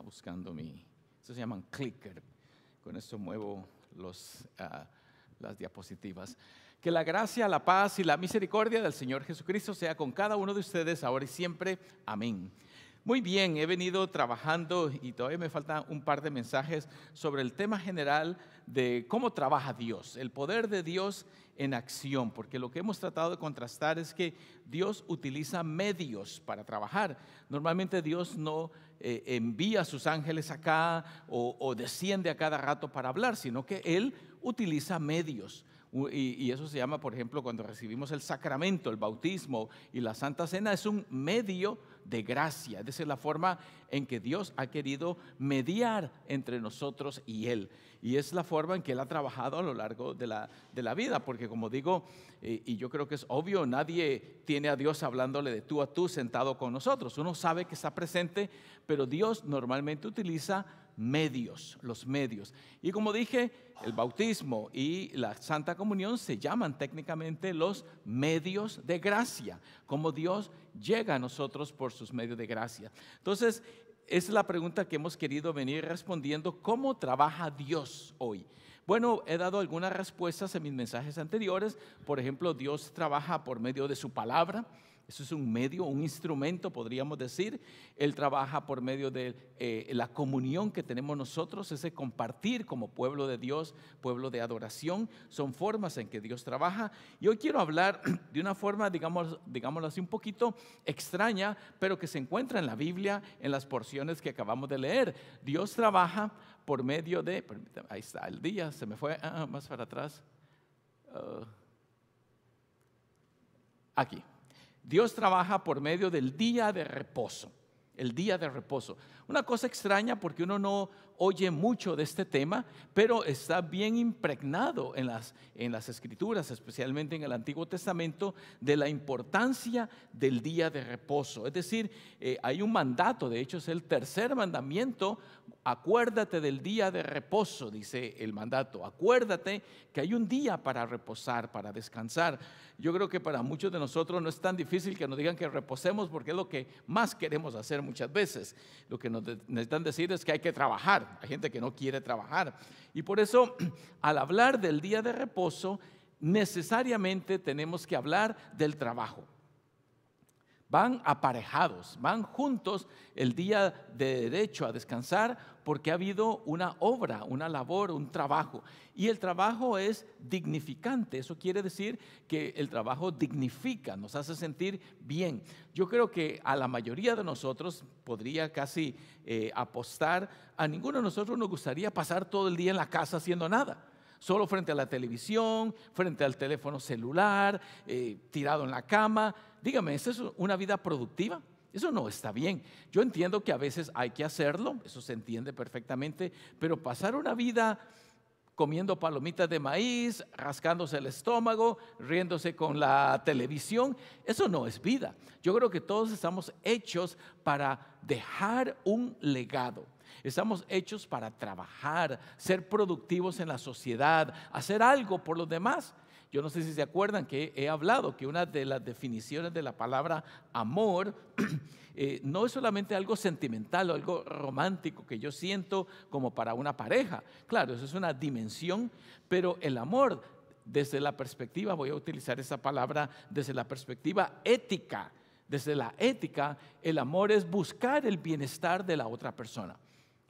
buscando eso se llaman clicker. Con esto muevo las diapositivas. Que la gracia, la paz y la misericordia del Señor Jesucristo sea con cada uno de ustedes ahora y siempre. Amén. Muy bien, he venido trabajando y todavía me faltan un par de mensajes sobre el tema general de cómo trabaja Dios, el poder de Dios en acción, porque lo que hemos tratado de contrastar es que Dios utiliza medios para trabajar. Normalmente Dios no envía a sus ángeles acá o desciende a cada rato para hablar, sino que Él utiliza medios. Y eso se llama, por ejemplo, cuando recibimos el sacramento, el bautismo y la Santa Cena, es un medio de gracia. Esa es la forma en que Dios ha querido mediar entre nosotros y Él. Y es la forma en que Él ha trabajado a lo largo de la vida, porque como digo, y yo creo que es obvio, nadie tiene a Dios hablándole de tú a tú sentado con nosotros. Uno sabe que está presente, pero Dios normalmente utiliza medios, los medios. Y como dije, el bautismo y la Santa Comunión se llaman técnicamente los medios de gracia, como Dios llega a nosotros por sus medios de gracia. Entonces, esa es la pregunta que hemos querido venir respondiendo: ¿cómo trabaja Dios hoy? Bueno, he dado algunas respuestas en mis mensajes anteriores. Por ejemplo, Dios trabaja por medio de su palabra. Eso es un medio, un instrumento, podríamos decir. Él trabaja por medio de la comunión que tenemos nosotros, ese compartir como pueblo de Dios, pueblo de adoración. Son formas en que Dios trabaja. Y hoy quiero hablar de una forma, digámoslo así, un poquito extraña, pero que se encuentra en la Biblia, en las porciones que acabamos de leer. Dios trabaja por medio de, permítame, ahí está, el día, se me fue más para atrás. Aquí. Dios trabaja por medio del día de reposo, el día de reposo. Una cosa extraña porque uno no oye mucho de este tema, pero está bien impregnado en las Escrituras, especialmente en el Antiguo Testamento, de la importancia del día de reposo. Es decir, hay un mandato, de hecho es el tercer mandamiento: acuérdate del día de reposo, dice el mandato. Acuérdate que hay un día para reposar, para descansar. Yo creo que para muchos de nosotros no es tan difícil que nos digan que reposemos, porque es lo que más queremos hacer muchas veces. Lo que nos necesitan decir es que hay que trabajar. Hay gente que no quiere trabajar. Y por eso, al hablar del día de reposo, necesariamente tenemos que hablar del trabajo. Van aparejados, van juntos el día de derecho a descansar, porque ha habido una obra, una labor, un trabajo. Y el trabajo es dignificante. Eso quiere decir que el trabajo dignifica, nos hace sentir bien. Yo creo que a la mayoría de nosotros, podría casi apostar, a ninguno de nosotros nos gustaría pasar todo el día en la casa haciendo nada. Solo frente a la televisión, frente al teléfono celular, tirado en la cama. Dígame, ¿esa es una vida productiva? Eso no está bien. Yo entiendo que a veces hay que hacerlo, eso se entiende perfectamente, pero pasar una vida comiendo palomitas de maíz, rascándose el estómago, riéndose con la televisión, eso no es vida. Yo creo que todos estamos hechos para dejar un legado. Estamos hechos para trabajar, ser productivos en la sociedad, hacer algo por los demás. Yo no sé si se acuerdan que he hablado que una de las definiciones de la palabra amor no es solamente algo sentimental o algo romántico que yo siento como para una pareja. Claro, eso es una dimensión, pero el amor, desde la perspectiva, voy a utilizar esa palabra, desde la perspectiva ética. Desde la ética, el amor es buscar el bienestar de la otra persona.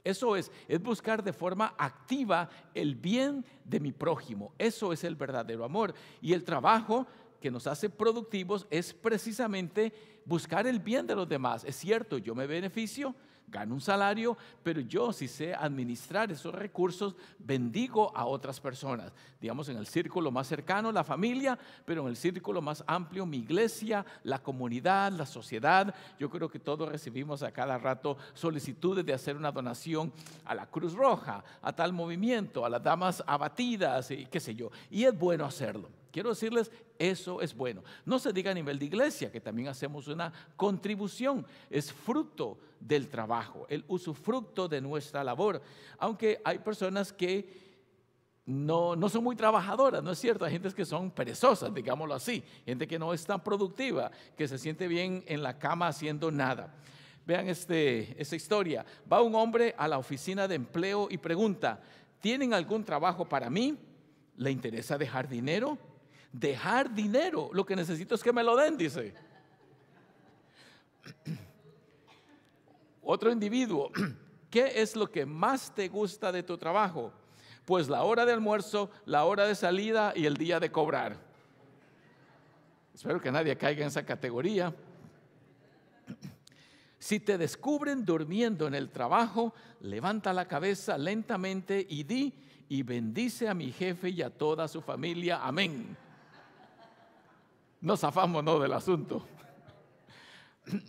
Eso es buscar de forma activa el bien de mi prójimo. Eso es el verdadero amor. Y el trabajo que nos hace productivos es precisamente buscar el bien de los demás. Es cierto, yo me beneficio, gano un salario, pero yo, si sé administrar esos recursos, bendigo a otras personas. Digamos, en el círculo más cercano, la familia, pero en el círculo más amplio, mi iglesia, la comunidad, la sociedad. Yo creo que todos recibimos a cada rato solicitudes de hacer una donación a la Cruz Roja, a tal movimiento, a las damas abatidas, y qué sé yo. Y es bueno hacerlo. Quiero decirles, eso es bueno. No se diga a nivel de iglesia, que también hacemos una contribución. Es fruto del trabajo, el usufructo de nuestra labor. Aunque hay personas que no son muy trabajadoras, ¿no es cierto? Hay gente que son perezosas, digámoslo así. Gente que no es tan productiva, que se siente bien en la cama haciendo nada. Vean esta historia. Va un hombre a la oficina de empleo y pregunta: ¿tienen algún trabajo para mí? ¿Le interesa dejar dinero? Dejar dinero, lo que necesito es que me lo den, dice. Otro individuo: ¿qué es lo que más te gusta de tu trabajo? Pues la hora de almuerzo, la hora de salida y el día de cobrar. Espero que nadie caiga en esa categoría. Si te descubren durmiendo en el trabajo, levanta la cabeza lentamente y di: y bendice a mi jefe y a toda su familia. Amén. Nos zafamos, ¿no?, del asunto.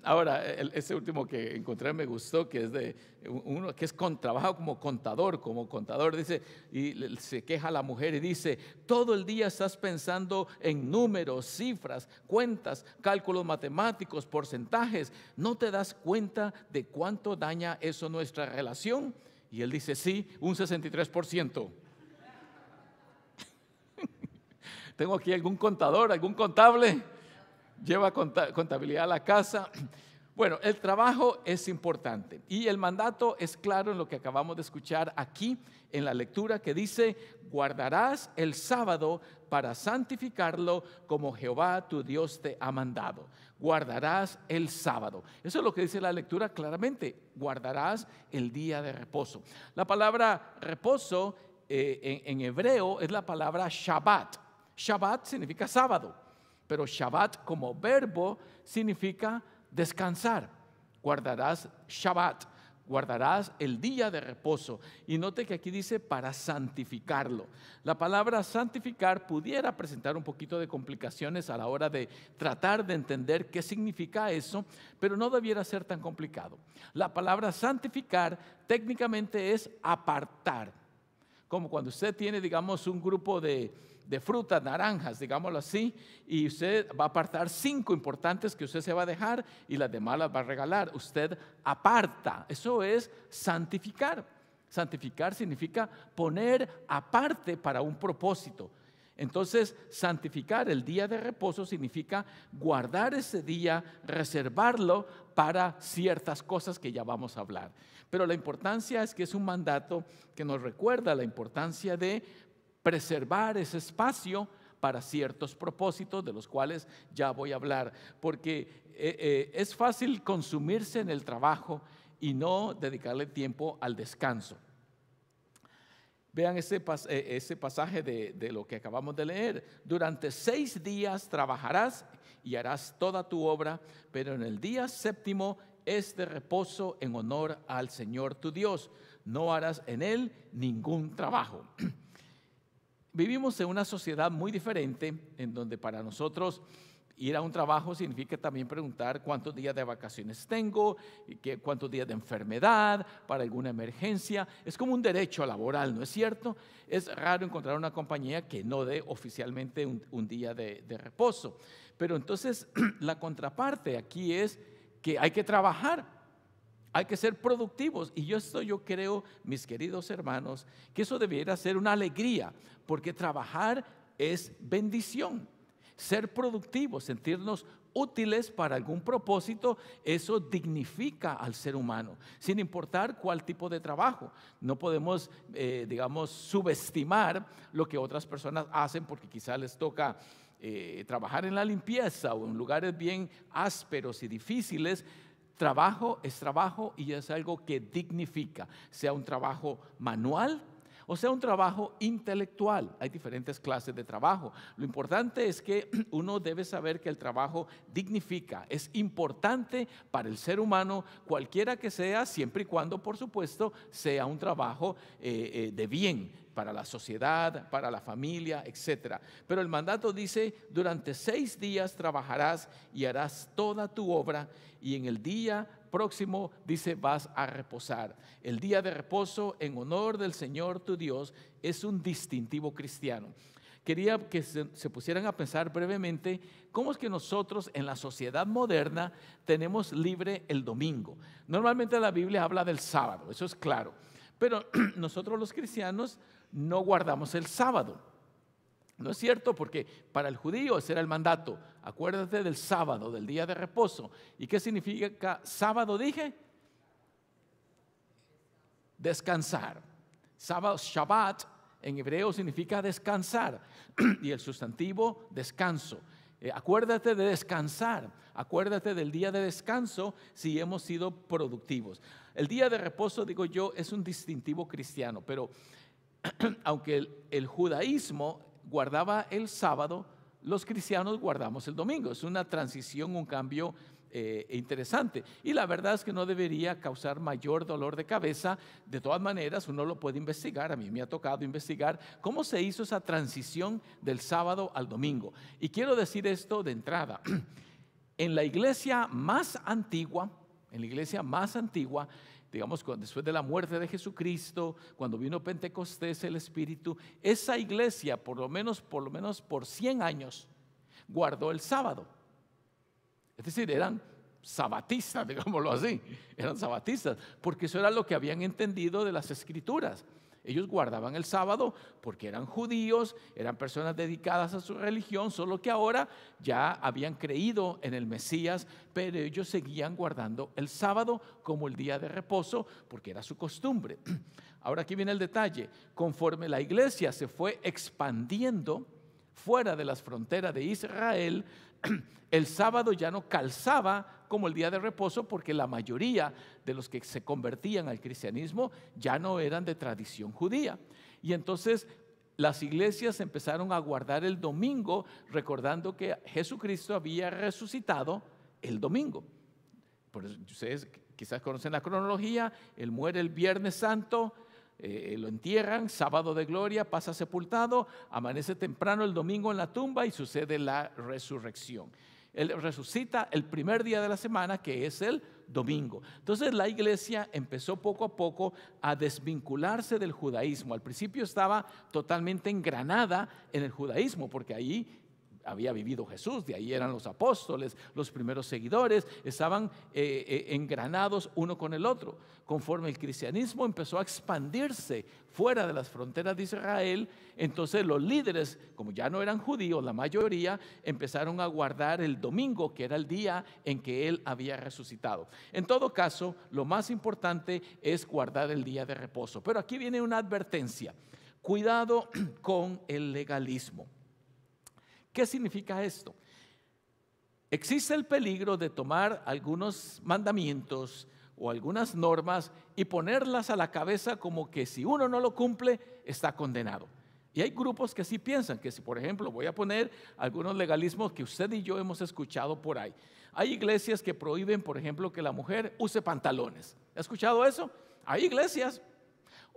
Ahora, ese último que encontré me gustó, que es de uno que trabaja como contador, dice, y se queja la mujer y dice: todo el día estás pensando en números, cifras, cuentas, cálculos matemáticos, porcentajes. ¿No te das cuenta de cuánto daña eso nuestra relación? Y él dice: sí, un 63%. ¿Tengo aquí algún contador, algún contable? Lleva contabilidad a la casa. Bueno, el trabajo es importante y el mandato es claro en lo que acabamos de escuchar aquí en la lectura, que dice: guardarás el sábado para santificarlo, como Jehová tu Dios te ha mandado. Guardarás el sábado. Eso es lo que dice la lectura claramente: guardarás el día de reposo. La palabra reposo en hebreo es la palabra Shabbat. Shabbat significa sábado, pero Shabbat como verbo significa descansar. Guardarás Shabbat, guardarás el día de reposo. Y note que aquí dice: para santificarlo. La palabra santificar pudiera presentar un poquito de complicaciones a la hora de tratar de entender qué significa eso, pero no debiera ser tan complicado. La palabra santificar técnicamente es apartar. Como cuando usted tiene, digamos, un grupo de frutas, naranjas, digámoslo así, y usted va a apartar 5 importantes que usted se va a dejar y las demás las va a regalar. Usted aparta. Eso es santificar. Santificar significa poner aparte para un propósito. Entonces, santificar el día de reposo significa guardar ese día, reservarlo para ciertas cosas que ya vamos a hablar. Pero la importancia es que es un mandato que nos recuerda la importancia de preservar ese espacio para ciertos propósitos, de los cuales ya voy a hablar, porque es fácil consumirse en el trabajo y no dedicarle tiempo al descanso. Vean ese pasaje de lo que acabamos de leer: durante 6 días trabajarás y harás toda tu obra, pero en el día séptimo es de reposo en honor al Señor tu Dios. No harás en él ningún trabajo. Vivimos en una sociedad muy diferente, en donde para nosotros ir a un trabajo significa también preguntar cuántos días de vacaciones tengo, cuántos días de enfermedad, para alguna emergencia. Es como un derecho laboral, ¿no es cierto? Es raro encontrar una compañía que no dé oficialmente un día de reposo. Pero entonces la contraparte aquí es que hay que trabajar, hay que ser productivos. Y yo creo, mis queridos hermanos, que eso debiera ser una alegría, porque trabajar es bendición. Ser productivos, sentirnos útiles para algún propósito, eso dignifica al ser humano, sin importar cuál tipo de trabajo. No podemos, digamos, subestimar lo que otras personas hacen, porque quizás les toca trabajar en la limpieza o en lugares bien ásperos y difíciles. Trabajo es trabajo y es algo que dignifica, sea un trabajo manual o sea un trabajo intelectual. Hay diferentes clases de trabajo. Lo importante es que uno debe saber que el trabajo dignifica, es importante para el ser humano, cualquiera que sea, siempre y cuando, por supuesto, sea un trabajo de bien para la sociedad, para la familia, etc. Pero el mandato dice: durante 6 días trabajarás y harás toda tu obra, y en el día próximo, dice, vas a reposar. El día de reposo en honor del Señor tu Dios es un distintivo cristiano. Quería que se pusieran a pensar brevemente cómo es que nosotros en la sociedad moderna tenemos libre el domingo. Normalmente la Biblia habla del sábado, eso es claro, pero nosotros los cristianos no guardamos el sábado. No es cierto, porque para el judío ese era el mandato. Acuérdate del sábado, del día de reposo. ¿Y qué significa sábado? Dije, descansar. Sábado, Shabbat, en hebreo significa descansar. Y el sustantivo, descanso. Acuérdate de descansar. Acuérdate del día de descanso si hemos sido productivos. El día de reposo, digo yo, es un distintivo cristiano, pero aunque el judaísmo guardaba el sábado, los cristianos guardamos el domingo. Es una transición, un cambio interesante. Y la verdad es que no debería causar mayor dolor de cabeza. De todas maneras, uno lo puede investigar. A mí me ha tocado investigar cómo se hizo esa transición del sábado al domingo. Y quiero decir esto de entrada. En la iglesia más antigua, digamos, después de la muerte de Jesucristo, cuando vino Pentecostés, el Espíritu, esa iglesia, por lo menos por 100 años, guardó el sábado. Es decir, eran sabatistas, digámoslo así, eran sabatistas, porque eso era lo que habían entendido de las Escrituras. Ellos guardaban el sábado porque eran judíos, eran personas dedicadas a su religión, solo que ahora ya habían creído en el Mesías, pero ellos seguían guardando el sábado como el día de reposo porque era su costumbre. Ahora aquí viene el detalle: conforme la iglesia se fue expandiendo fuera de las fronteras de Israel, el sábado ya no calzaba como el día de reposo, porque la mayoría de los que se convertían al cristianismo ya no eran de tradición judía. Y entonces las iglesias empezaron a guardar el domingo, recordando que Jesucristo había resucitado el domingo. Por eso, ustedes quizás conocen la cronología: Él muere el Viernes Santo, lo entierran, sábado de gloria, pasa sepultado, amanece temprano el domingo en la tumba y sucede la resurrección. Él resucita el primer día de la semana, que es el domingo. Entonces la iglesia empezó poco a poco a desvincularse del judaísmo. Al principio estaba totalmente engranada en el judaísmo, porque ahí había vivido Jesús, de ahí eran los apóstoles, los primeros seguidores, estaban engranados uno con el otro. Conforme el cristianismo empezó a expandirse fuera de las fronteras de Israel, entonces los líderes, como ya no eran judíos, la mayoría empezaron a guardar el domingo, que era el día en que Él había resucitado. En todo caso, lo más importante es guardar el día de reposo. Pero aquí viene una advertencia: cuidado con el legalismo. ¿Qué significa esto? Existe el peligro de tomar algunos mandamientos o algunas normas y ponerlas a la cabeza como que si uno no lo cumple, está condenado. Y hay grupos que sí piensan que si, por ejemplo, voy a poner algunos legalismos que usted y yo hemos escuchado por ahí. Hay iglesias que prohíben, por ejemplo, que la mujer use pantalones. ¿Ha escuchado eso? Hay iglesias.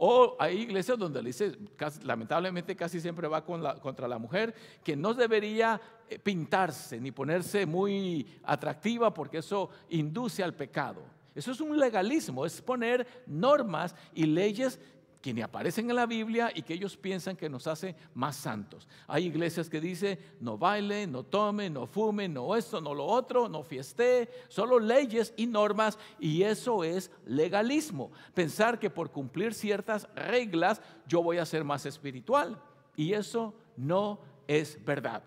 O hay iglesias donde le dice, lamentablemente casi siempre va contra la mujer, que no debería pintarse ni ponerse muy atractiva porque eso induce al pecado. Eso es un legalismo, es poner normas y leyes que ni aparecen en la Biblia y que ellos piensan que nos hace más santos. Hay iglesias que dicen: no baile, no tome, no fume, no esto, no lo otro, no fieste, solo leyes y normas, y eso es legalismo. Pensar que por cumplir ciertas reglas yo voy a ser más espiritual, y eso no es verdad.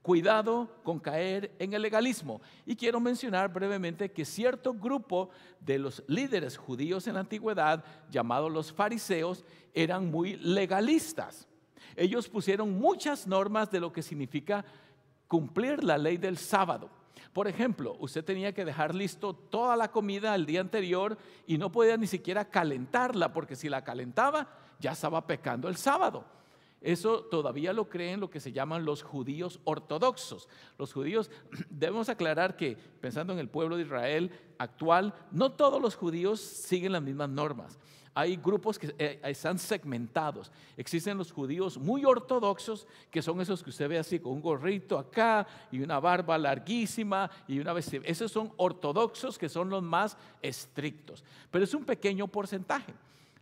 Cuidado con caer en el legalismo. Y quiero mencionar brevemente que cierto grupo de los líderes judíos en la antigüedad, llamados los fariseos, eran muy legalistas. Ellos pusieron muchas normas de lo que significa cumplir la ley del sábado. Por ejemplo, usted tenía que dejar listo toda la comida el día anterior y no podía ni siquiera calentarla, porque si la calentaba ya estaba pecando el sábado. Eso todavía lo creen lo que se llaman los judíos ortodoxos. Los judíos, debemos aclarar que, pensando en el pueblo de Israel actual, no todos los judíos siguen las mismas normas. Hay grupos que están segmentados. Existen los judíos muy ortodoxos, que son esos que usted ve así con un gorrito acá y una barba larguísima y una vestimenta. Esos son ortodoxos, que son los más estrictos. Pero es un pequeño porcentaje.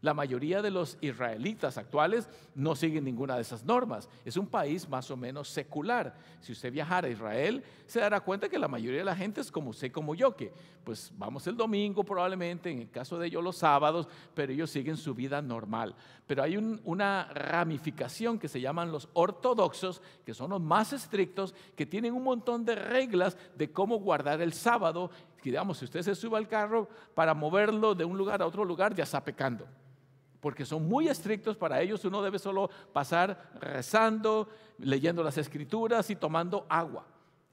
La mayoría de los israelitas actuales no siguen ninguna de esas normas. Es un país más o menos secular. Si usted viajara a Israel, se dará cuenta que la mayoría de la gente es como usted, como yo, que pues vamos el domingo probablemente, en el caso de ellos los sábados, pero ellos siguen su vida normal. Pero hay una ramificación que se llaman los ortodoxos, que son los más estrictos, que tienen un montón de reglas de cómo guardar el sábado. Digamos, si usted se sube al carro para moverlo de un lugar a otro lugar, ya está pecando. Porque son muy estrictos para ellos. Uno debe solo pasar rezando, leyendo las escrituras y tomando agua.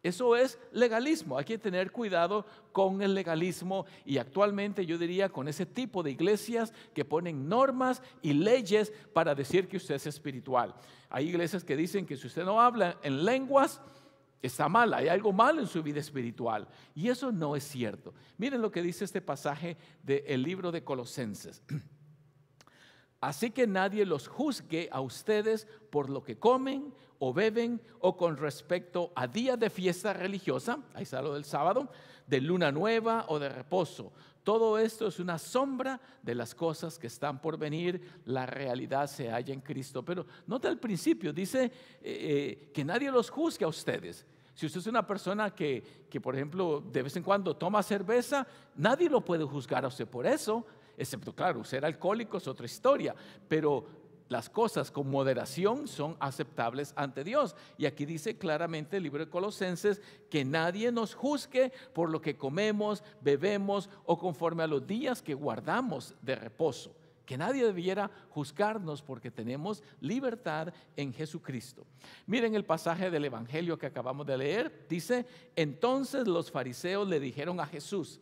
Eso es legalismo. Hay que tener cuidado con el legalismo, y actualmente yo diría con ese tipo de iglesias que ponen normas y leyes para decir que usted es espiritual. Hay iglesias que dicen que si usted no habla en lenguas, está mal, hay algo malo en su vida espiritual. Y eso no es cierto. Miren lo que dice este pasaje del libro de Colosenses. Así que nadie los juzgue a ustedes por lo que comen o beben, o con respecto a día de fiesta religiosa, ahí está lo del sábado, de luna nueva o de reposo. Todo esto es una sombra de las cosas que están por venir. La realidad se halla en Cristo. Pero nota al principio, dice que nadie los juzgue a ustedes. Si usted es una persona que, por ejemplo, de vez en cuando toma cerveza, nadie lo puede juzgar a usted por eso. Excepto, claro, ser alcohólico es otra historia, pero las cosas con moderación son aceptables ante Dios. Y aquí dice claramente el libro de Colosenses que nadie nos juzgue por lo que comemos, bebemos o conforme a los días que guardamos de reposo. Que nadie debiera juzgarnos porque tenemos libertad en Jesucristo. Miren el pasaje del Evangelio que acabamos de leer. Dice, entonces los fariseos le dijeron a Jesús: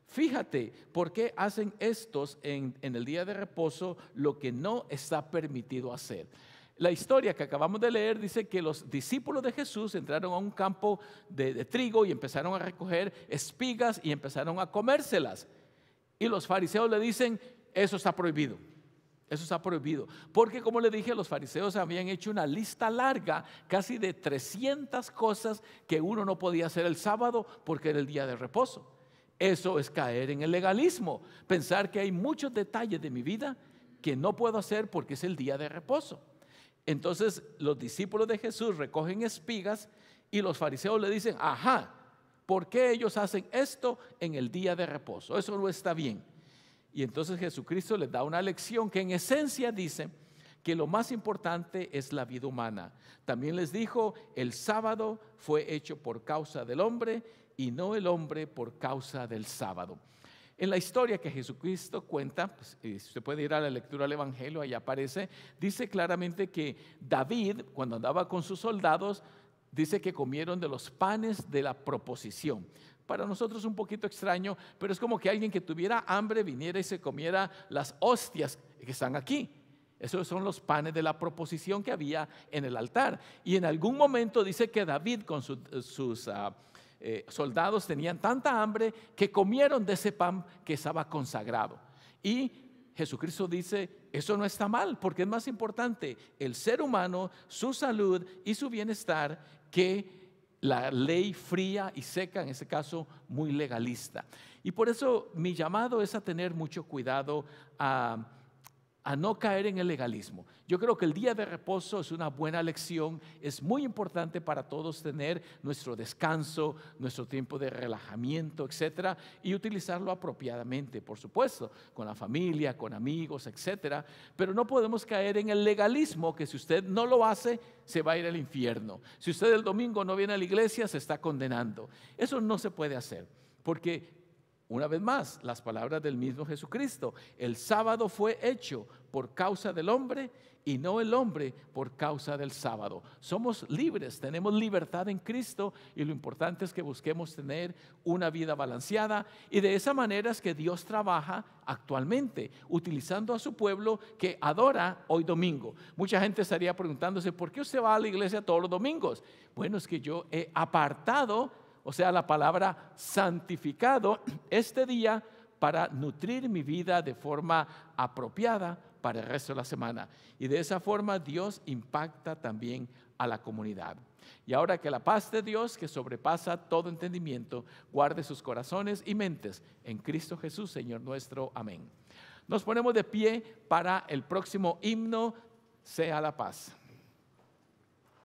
fíjate, ¿por qué hacen estos en el día de reposo lo que no está permitido hacer? La historia que acabamos de leer dice que los discípulos de Jesús entraron a un campo de trigo y empezaron a recoger espigas y empezaron a comérselas. Y los fariseos le dicen, eso está prohibido. Eso está prohibido. Porque, como le dije, los fariseos habían hecho una lista larga, casi de 300 cosas que uno no podía hacer el sábado porque era el día de reposo. Eso es caer en el legalismo, pensar que hay muchos detalles de mi vida que no puedo hacer porque es el día de reposo. Entonces los discípulos de Jesús recogen espigas y los fariseos le dicen, ajá, ¿por qué ellos hacen esto en el día de reposo? Eso no está bien. Y entonces Jesucristo les da una lección que en esencia dice que lo más importante es la vida humana. También les dijo, el sábado fue hecho por causa del hombre y no el hombre por causa del sábado. En la historia que Jesucristo cuenta, pues, usted puede ir a la lectura del Evangelio, ahí aparece, dice claramente que David, cuando andaba con sus soldados, dice que comieron de los panes de la proposición. Para nosotros un poquito extraño, pero es como que alguien que tuviera hambre viniera y se comiera las hostias que están aquí. Esos son los panes de la proposición que había en el altar. Y en algún momento dice que David con sus soldados tenían tanta hambre que comieron de ese pan que estaba consagrado. Y Jesucristo dice, eso no está mal, porque es más importante el ser humano, su salud y su bienestar que la ley fría y seca, en ese caso muy legalista. Y por eso mi llamado es a tener mucho cuidado, a no caer en el legalismo. Yo creo que el día de reposo es una buena lección. Es muy importante para todos tener nuestro descanso, nuestro tiempo de relajamiento, etcétera, y utilizarlo apropiadamente, por supuesto, con la familia, con amigos, etcétera. Pero no podemos caer en el legalismo que si usted no lo hace, se va a ir al infierno. Si usted el domingo no viene a la iglesia, se está condenando. Eso no se puede hacer, porque una vez más, las palabras del mismo Jesucristo, el sábado fue hecho por causa del hombre y no el hombre por causa del sábado. Somos libres, tenemos libertad en Cristo y lo importante es que busquemos tener una vida balanceada, y de esa manera es que Dios trabaja actualmente, utilizando a su pueblo que adora hoy domingo. Mucha gente estaría preguntándose, ¿por qué usted va a la iglesia todos los domingos? Bueno, es que yo he apartado, o sea, la palabra santificado, este día para nutrir mi vida de forma apropiada para el resto de la semana. Y de esa forma Dios impacta también a la comunidad. Y ahora que la paz de Dios, que sobrepasa todo entendimiento, guarde sus corazones y mentes en Cristo Jesús, Señor nuestro. Amén. Nos ponemos de pie para el próximo himno, Sea la paz.